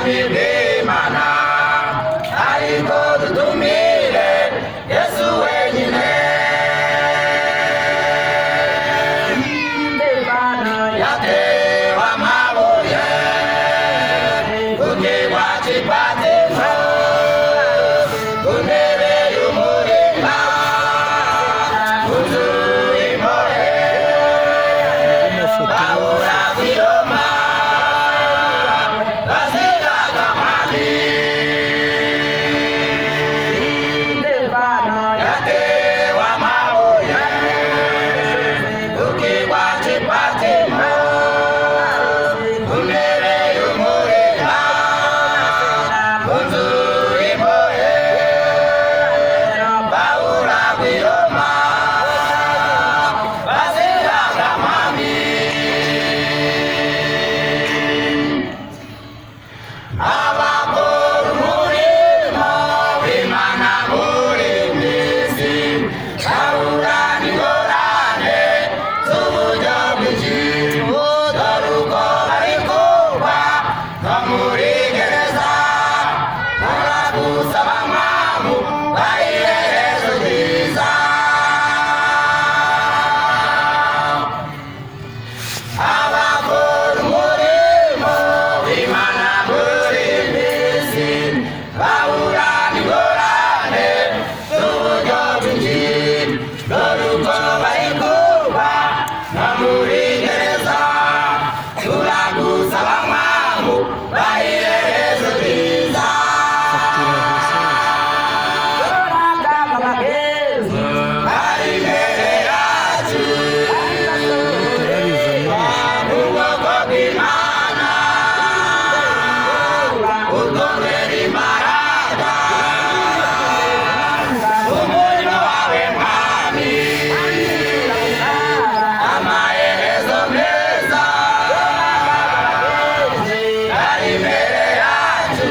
bw'Imana ariko dutumire Yesu wenyine. Yatewe amabuye ku kirwa cy'i Patimo, ku ntebe y'umuringa, ku nzu y'imbohe, Pawulo i Roma baziraga amani. Yatewe amabuye ku kirwa cy'i Patimo, ku ntebe y'umuringa, ku nzu y'imbohe, Pawulo i Roma baziraga amani. Abakora umurimo w'Imana muri iyi si bahura n'ingorane z'uburyo bwinshi, dore uko bari kuba no muri gereza, baragusaba mpamvu bayiherezo ryiza. Abakora umurimo w'Imana muri iyi si bahura n'ingorane z'uburyo bwinshi, dore uko bari kuba no muri gereza, turagusaba mpamvu bayiherezo ryiza. Ari imbere yacu ubwoko bw'Imana, utongera imbaraga umurimo wawe mwami, amaherezo meza ari imbere yacu.